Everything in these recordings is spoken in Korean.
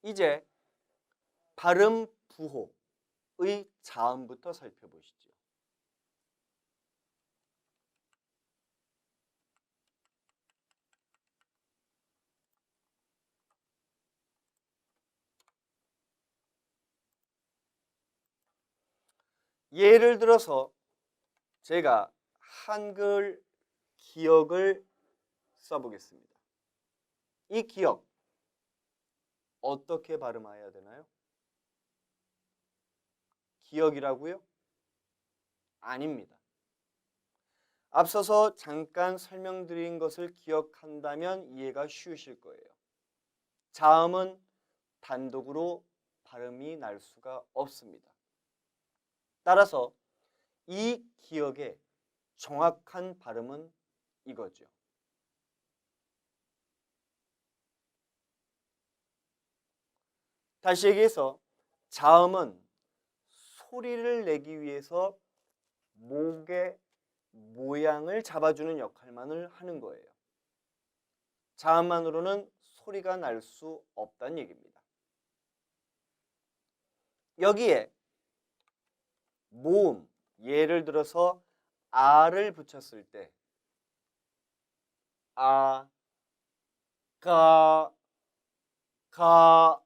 이제 발음 부호의 자음부터 살펴보시죠. 예를 들어서 제가 한글 기억을 써보겠습니다. 이 기억 어떻게 발음해야 되나요? 기억이라고요? 아닙니다. 앞서서 잠깐 설명드린 것을 기억한다면 이해가 쉬우실 거예요. 자음은 단독으로 발음이 날 수가 없습니다. 따라서 이 기억의 정확한 발음은 이거죠. 다시 얘기해서 자음은 소리를 내기 위해서 목의 모양을 잡아주는 역할만을 하는 거예요. 자음만으로는 소리가 날 수 없다는 얘기입니다. 여기에 모음, 예를 들어서 아를 붙였을 때 아, 가가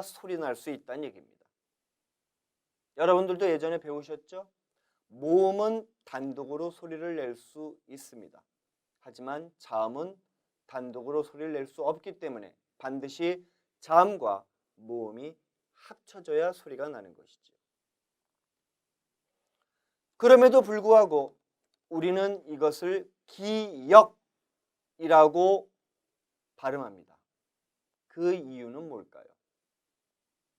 소리 날 수 있다는 얘기입니다. 여러분들도 예전에 배우셨죠? 모음은 단독으로 소리를 낼 수 있습니다. 하지만 자음은 단독으로 소리를 낼 수 없기 때문에 반드시 자음과 모음이 합쳐져야 소리가 나는 것이죠. 그럼에도 불구하고 우리는 이것을 기역이라고 발음합니다. 그 이유는 뭘까요?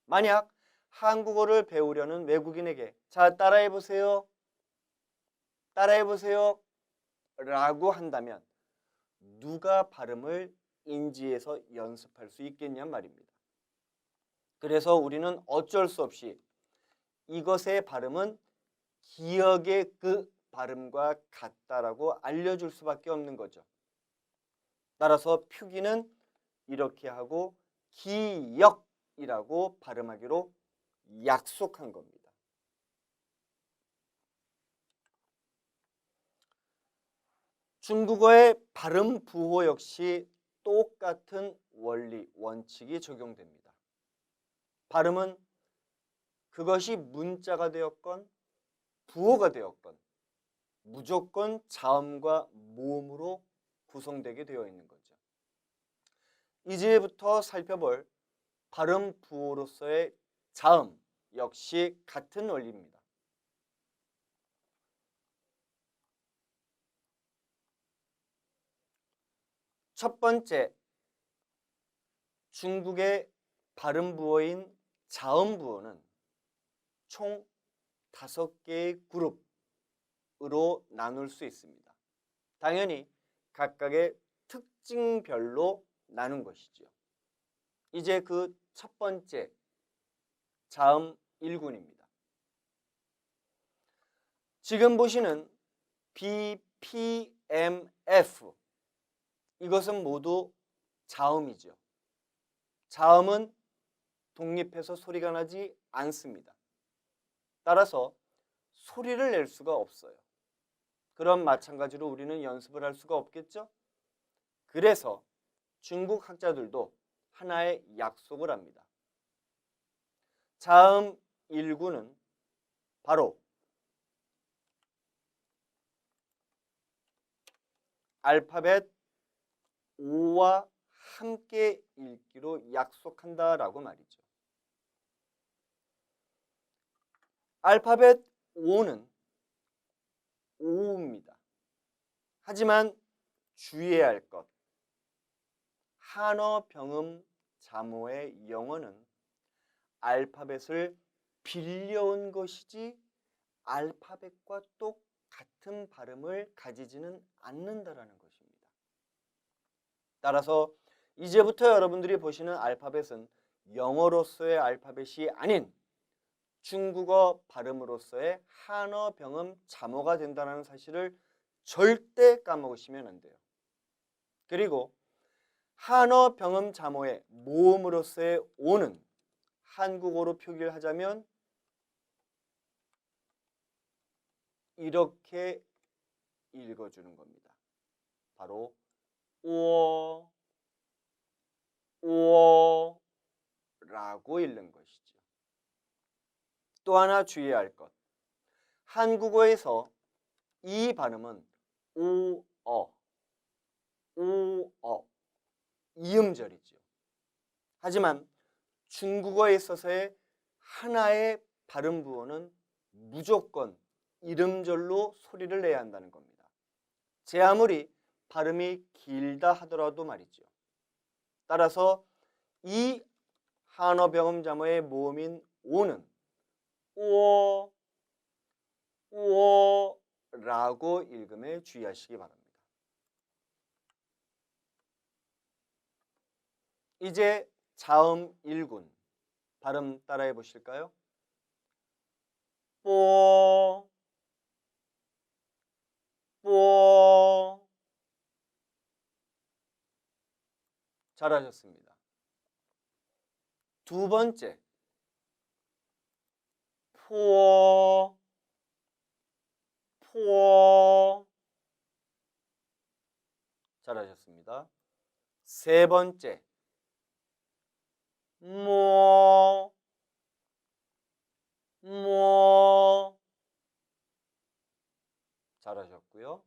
만약 한국어를 배우려는 외국인에게 자, 따라해보세요. 따라해보세요. 라고 한다면 누가 발음을 인지해서 연습할 수 있겠냔 말입니다. 그래서 우리는 어쩔 수 없이 이것의 발음은 기역의 그 발음과 같다라고 알려줄 수밖에 없는 거죠. 따라서 표기는 이렇게 하고 기역이라고 발음하기로 약속한 겁니다. 중국어의 발음 부호 역시 똑같은 원리, 원칙이 적용됩니다. 발음은 그것이 문자가 되었건 부호가 되었건 무조건 자음과 모음으로 구성되게 되어 있는 거죠. 이제부터 살펴볼 발음 부호로서의 자음 역시 같은 원리입니다. 첫 번째, 중국의 발음 부호인 자음 부호는 총 5개의 그룹으로 나눌 수 있습니다. 당연히 각각의 특징별로 나눈 것이죠. 이제 그 첫 번째 자음 1군입니다. 지금 보시는 BPMF 이것은 모두 자음이죠. 자음은 독립해서 소리가 나지 않습니다. 따라서 소리를 낼 수가 없어요. 그럼 마찬가지로 우리는 연습을 할 수가 없겠죠? 그래서 중국 학자들도 하나의 약속을 합니다. 자음 1구는 바로 알파벳 O와 함께 읽기로 약속한다라고 말이죠. 알파벳 O는 오입니다. 하지만 주의해야 할 것, 한어 병음 자모의 영어는 알파벳을 빌려온 것이지 알파벳과 똑같은 발음을 가지지는 않는다라는 것입니다. 따라서 이제부터 여러분들이 보시는 알파벳은 영어로서의 알파벳이 아닌 중국어 발음으로서의 한어 병음 자모가 된다는 사실을 절대 까먹으시면 안 돼요. 그리고 한어 병음 자모의 모음으로서의 오는 한국어로 표기를 하자면 이렇게 읽어주는 겁니다. 바로 우어, 우어라고 읽는 것이죠. 또 하나 주의해야 할 것. 한국어에서 이 발음은 우어, 우어, 이음절이죠. 하지만 중국어에 있어서의 하나의 발음 부호는 무조건 이름절로 소리를 내야 한다는 겁니다. 제 아무리 발음이 길다 하더라도 말이죠. 따라서 이 한어 병음 자모의 모음인 오는 우어, 우어라고 읽음에 주의하시기 바랍니다. 이제 자음 1군 발음 따라해 보실까요? 뽀, 뽀. 잘하셨습니다. 두 번째, 포, 포. 잘하셨습니다. 세 번째, 모, 모. 잘하셨고요.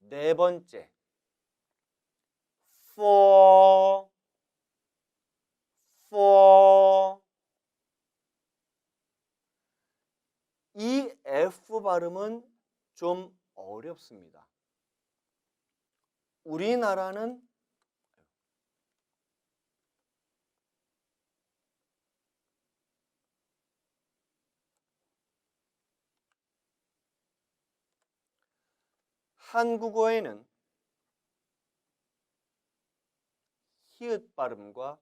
네 번째, 포, 포. 이 F 발음은 좀 어렵습니다. 우리나라는 한국어에는 히읗 발음과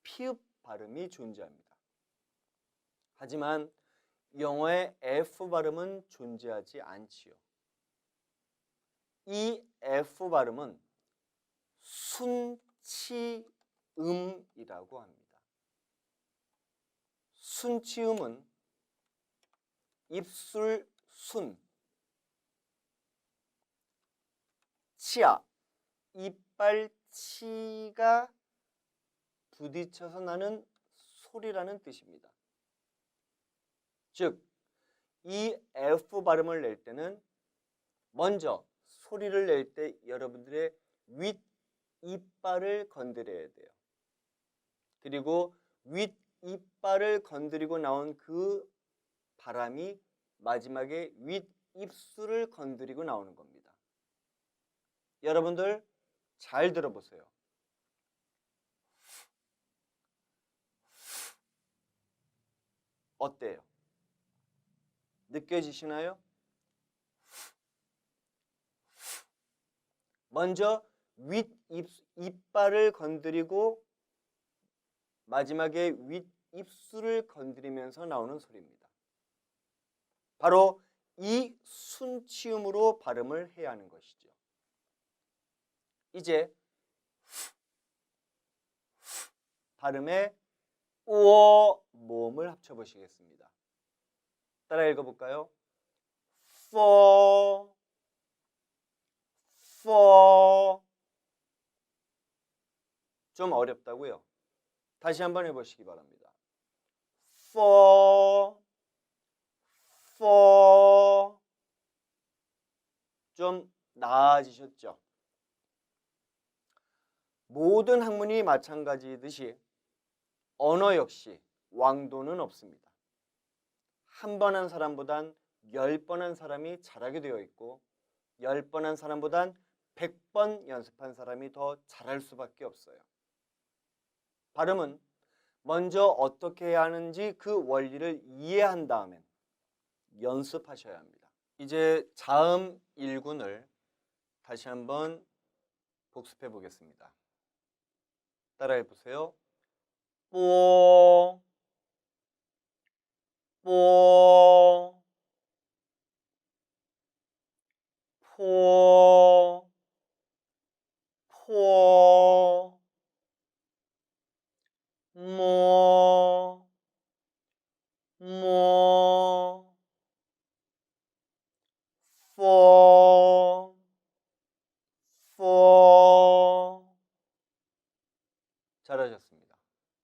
피읍 발음이 존재합니다. 하지만 영어의 F 발음은 존재하지 않지요. 이 F 발음은 순치음이라고 합니다. 순치음은 입술 순, 치아, 이빨 치가 부딪혀서 나는 소리라는 뜻입니다. 즉, 이 F 발음을 낼 때는 먼저 소리를 낼 때 여러분들의 윗 이빨을 건드려야 돼요. 그리고 윗 이빨을 건드리고 나온 그 바람이 마지막에 윗 입술을 건드리고 나오는 겁니다. 여러분들 잘 들어보세요. 어때요? 느껴지시나요? 먼저 윗 이빨을 건드리고 마지막에 윗 입술을 건드리면서 나오는 소리입니다. 바로 이 순치음으로 발음을 해야 하는 것이죠. 이제 발음의 우어 모음을 합쳐보시겠습니다. 따라 읽어볼까요? for, for. 좀 어렵다고요? 다시 한번 해보시기 바랍니다. for, for. 좀 나아지셨죠? 모든 학문이 마찬가지듯이 언어 역시 왕도는 없습니다. 한 번 한 사람보단 10번 한 사람이 잘하게 되어 있고 10번 한 사람보단 100번 연습한 사람이 더 잘할 수밖에 없어요. 발음은 먼저 어떻게 해야 하는지 그 원리를 이해한 다음엔 연습하셔야 합니다. 이제 자음 1군을 다시 한번 복습해 보겠습니다. 따라해 보세요. 뽀, 뽀, 포, 포, 모, 모, 포, 포. 잘하셨습니다.